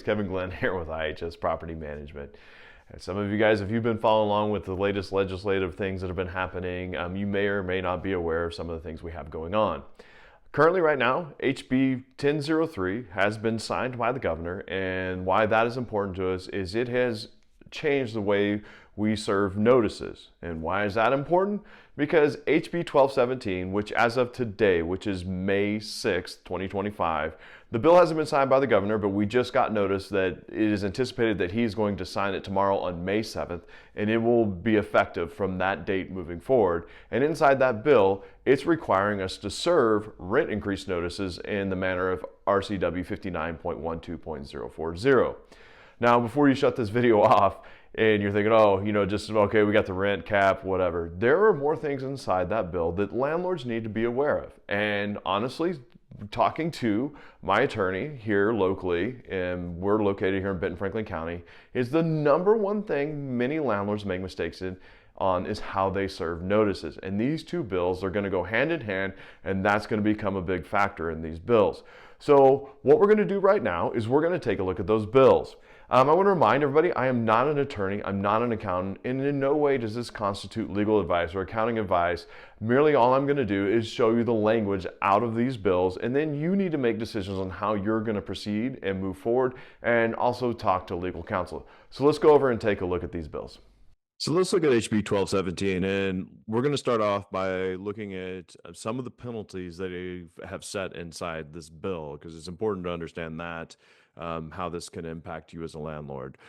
Kevin Glenn here with IHS Property Management. And some of you guys, if you've been following along with the latest legislative things that have been happening, you may or may not be aware of some of the things we have going on. Currently, right now, HB 1003 has been signed by the governor, and why that is important to us is it has changed the way we serve notices. And why is that important? Because HB 1217, which as of today, which is May 6th, 2025, the bill hasn't been signed by the governor, but we just got notice that it is anticipated that he's going to sign it tomorrow on May 7th, and it will be effective from that date moving forward. And inside that bill, it's requiring us to serve rent increase notices in the manner of RCW 59.12.040. Now, before you shut this video off and you're thinking, oh, just okay, we got the rent cap, whatever. There are more things inside that bill that landlords need to be aware of. And honestly, talking to my attorney here locally, and we're located here in Benton, Franklin County, is the number one thing many landlords make mistakes on is how they serve notices. And these two bills are going to go hand in hand, and that's going to become a big factor in these bills. So what we're going to do right now is we're going to take a look at those bills. I want to remind everybody, I am not an attorney, I'm not an accountant, and in no way does this constitute legal advice or accounting advice. Merely all I'm going to do is show you the language out of these bills, and then you need to make decisions on how you're going to proceed and move forward, and also talk to legal counsel. So let's go over and take a look at these bills. So let's look at HB 1217, and we're going to start off by looking at some of the penalties that they have set inside this bill, because it's important to understand that, how this can impact you as a landlord.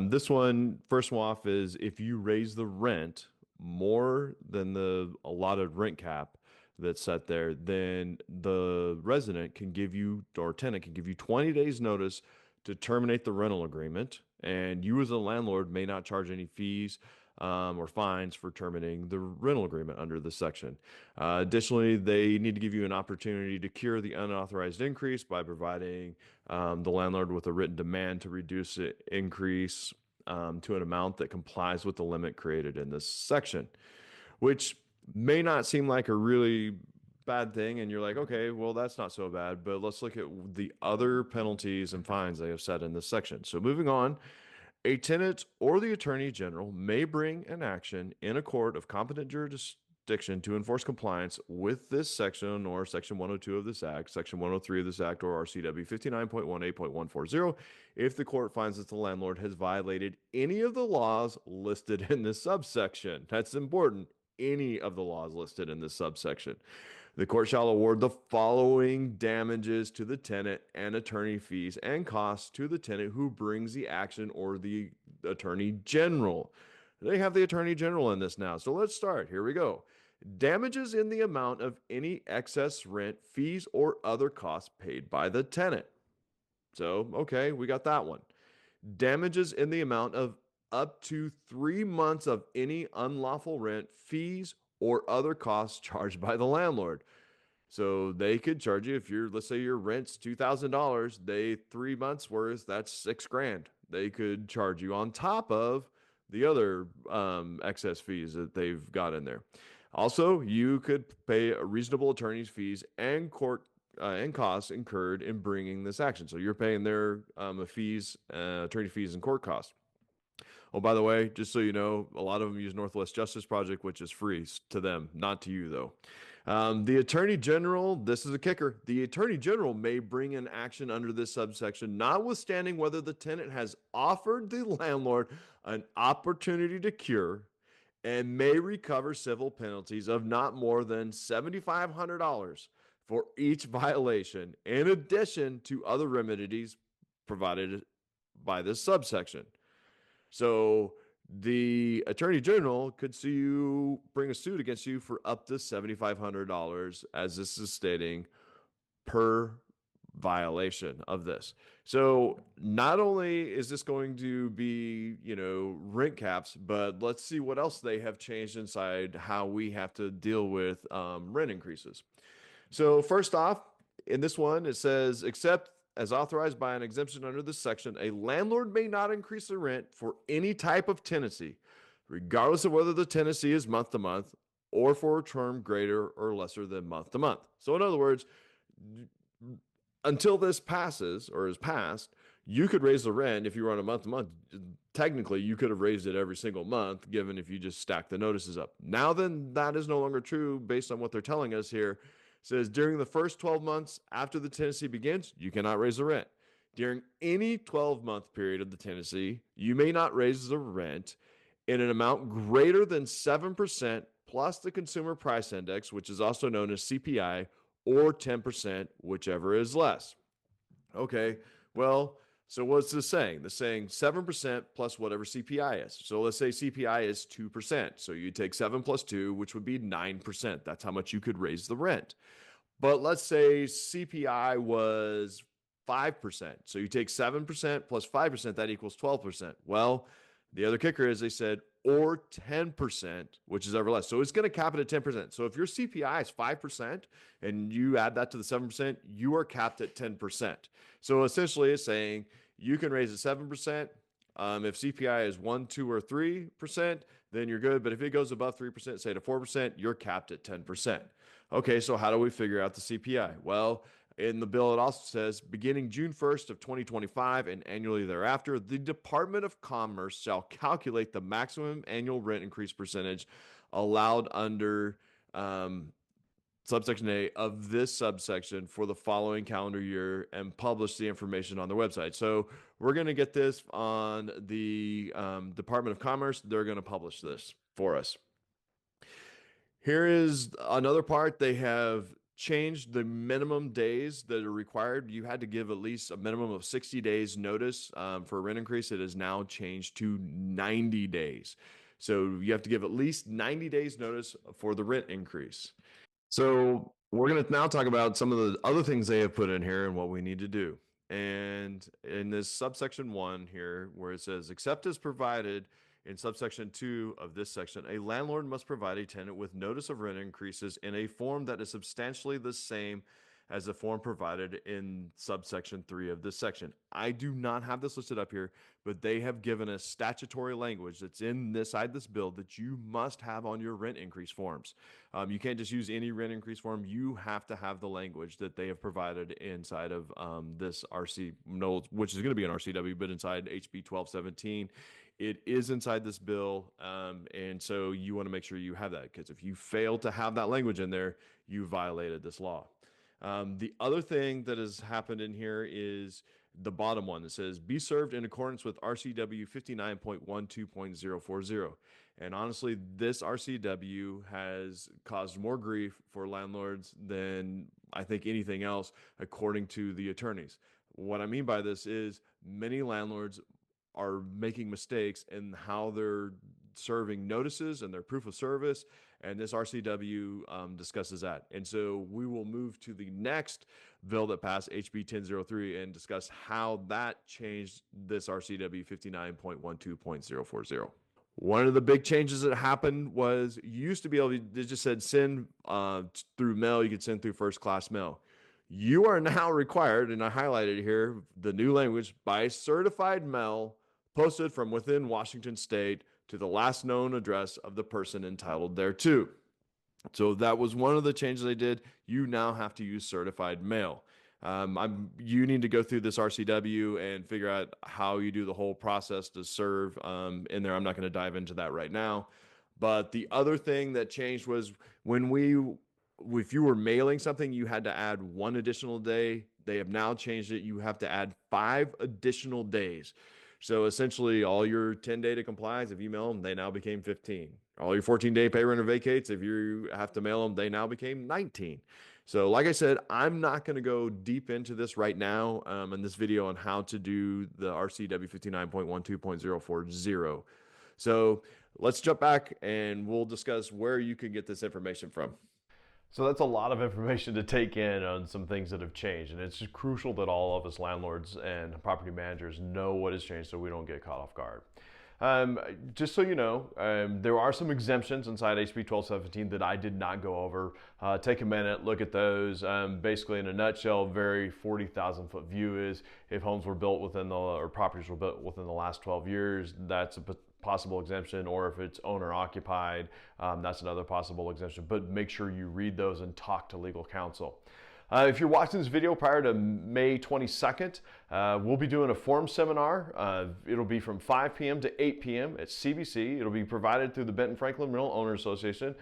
This one, first off, is if you raise the rent more than the allotted rent cap that's set there, then the resident can give you, or tenant can give you 20 days notice to terminate the rental agreement, and you as a landlord may not charge any fees or fines for terminating the rental agreement under this section. Additionally, they need to give you an opportunity to cure the unauthorized increase by providing the landlord with a written demand to reduce the increase to an amount that complies with the limit created in this section, which may not seem like a really bad thing, and you're like, okay, well, that's not so bad, but let's look at the other penalties and fines they have set in this section. So moving on, a tenant or the attorney general may bring an action in a court of competent jurisdiction to enforce compliance with this section or section 102 of this act, section 103 of this act, or RCW 59.18.140 if the court finds that the landlord has violated any of the laws listed in this subsection. That's important. Any of the laws listed in this subsection. The court shall award the following damages to the tenant and attorney fees and costs to the tenant who brings the action or the attorney general. They have the attorney general in this now. So let's start. Here we go. Damages in the amount of any excess rent, fees, or other costs paid by the tenant. So, okay, we got that one. Damages in the amount of up to 3 months of any unlawful rent, fees, or other costs charged by the landlord. So they could charge you if let's say your rent's $2,000, 3 months worth, that's $6,000. They could charge you on top of the other excess fees that they've got in there. Also, you could pay a reasonable attorney's fees and court and costs incurred in bringing this action. So you're paying their fees, attorney fees, and court costs. Oh, by the way, just so you know, a lot of them use Northwest Justice Project, which is free to them, not to you, though. The Attorney General, this is a kicker. The Attorney General may bring an action under this subsection, notwithstanding whether the tenant has offered the landlord an opportunity to cure, and may recover civil penalties of not more than $7,500 for each violation, in addition to other remedies provided by this subsection. So the attorney general could bring a suit against you for up to $7,500, as this is stating, per violation of this. So not only is this going to be, rent caps, but let's see what else they have changed inside how we have to deal with rent increases. So first off, in this one, it says, except as authorized by an exemption under this section, a landlord may not increase the rent for any type of tenancy, regardless of whether the tenancy is month to month or for a term greater or lesser than month to month. So in other words, until this passes or is passed, you could raise the rent if you were on a month to month. Technically, you could have raised it every single month, given if you just stack the notices up. Now, then, that is no longer true based on what they're telling us here. It says during the first 12 months after the tenancy begins, you cannot raise the rent. During any 12-month period of the tenancy, you may not raise the rent in an amount greater than 7% plus the consumer price index, which is also known as CPI, or 10%, whichever is less. Okay, well, so what's this saying? This saying 7% plus whatever CPI is. So let's say CPI is 2%. So you take 7 plus 2, which would be 9%. That's how much you could raise the rent. But let's say CPI was 5%. So you take 7% plus 5%, that equals 12%. Well, the other kicker is they said, or 10%, which is ever less. So it's going to cap it at 10%. So if your CPI is 5% and you add that to the 7%, you are capped at 10%. So essentially it's saying you can raise it 7%. If CPI is 1, 2, or 3%, then you're good. But if it goes above 3%, say to 4%, you're capped at 10%. Okay, so how do we figure out the CPI? Well, in the bill, it also says, beginning June 1st of 2025 and annually thereafter, the Department of Commerce shall calculate the maximum annual rent increase percentage allowed under subsection A of this subsection for the following calendar year and publish the information on their website. So we're going to get this on the Department of Commerce. They're going to publish this for us. Here is another part. They have changed the minimum days that are required. You had to give at least a minimum of 60 days notice for a rent increase. It is now changed to 90 days. So you have to give at least 90 days notice for the rent increase. So we're going to now talk about some of the other things they have put in here and what we need to do. And in this subsection 1 here, where it says, except as provided in subsection 2 of this section, a landlord must provide a tenant with notice of rent increases in a form that is substantially the same as the form provided in subsection 3 of this section. I do not have this listed up here, but they have given us statutory language that's in this side of this bill that you must have on your rent increase forms. You can't just use any rent increase form. You have to have the language that they have provided inside of this RC, which is going to be an RCW, but inside HB 1217. It is inside this bill, and so you want to make sure you have that, because if you fail to have that language in there, you violated this law. The other thing that has happened in here is the bottom one that says, be served in accordance with RCW 59.12.040. And honestly, this RCW has caused more grief for landlords than I think anything else, according to the attorneys. What I mean by this is many landlords are making mistakes in how they're serving notices and their proof of service, and this RCW discusses that. And so we will move to the next bill that passed, HB 1003, and discuss how that changed this RCW 59.12.040. One of the big changes that happened was you used to be able to, they just said send through mail, you could send through first class mail. You are now required, and I highlighted here the new language, by certified mail posted from within Washington State to the last known address of the person entitled thereto. So that was one of the changes they did. You now have to use certified mail. You need to go through this RCW and figure out how you do the whole process to serve in there. I'm not going to dive into that right now. But the other thing that changed was if you were mailing something, you had to add 1 additional day. They have now changed it. You have to add 5 additional days. So essentially all your 10-day to complies, if you mail them, they now became 15. All your 14-day pay rent or vacates, if you have to mail them, they now became 19. So like I said, I'm not going to go deep into this right now in this video on how to do the RCW 59.12.040. So let's jump back and we'll discuss where you can get this information from. So that's a lot of information to take in on some things that have changed, and it's just crucial that all of us landlords and property managers know what has changed so we don't get caught off guard. Just so you know, there are some exemptions inside HB 1217 that I did not go over. Take a minute, look at those. Basically, in a nutshell, very 40,000 foot view is if homes were built within or properties were built within the last 12 years, that's a possible exemption, or if it's owner occupied, that's another possible exemption. But make sure you read those and talk to legal counsel. If you're watching this video prior to May 22nd, We'll be doing a form seminar. It'll be from 5 p.m. to 8 p.m. at CBC. It'll be provided through the Benton Franklin Rental Owners Association.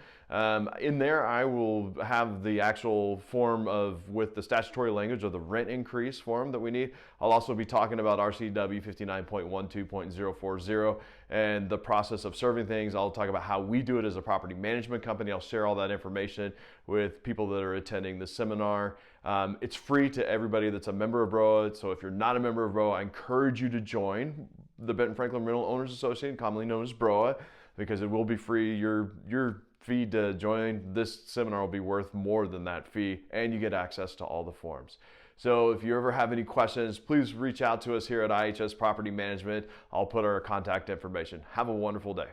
In there, I will have the actual form with the statutory language of the rent increase form that we need. I'll also be talking about RCW 59.12.040 and the process of serving things. I'll talk about how we do it as a property management company. I'll share all that information with people that are attending the seminar. It's free to everybody that's a member of BROA. So if you're not a member of BROA, I encourage you to join the Benton Franklin Rental Owners Association, commonly known as BROA, because it will be free. Your fee to join this seminar will be worth more than that fee, and you get access to all the forms. So if you ever have any questions, please reach out to us here at IHS Property Management. I'll put our contact information. Have a wonderful day.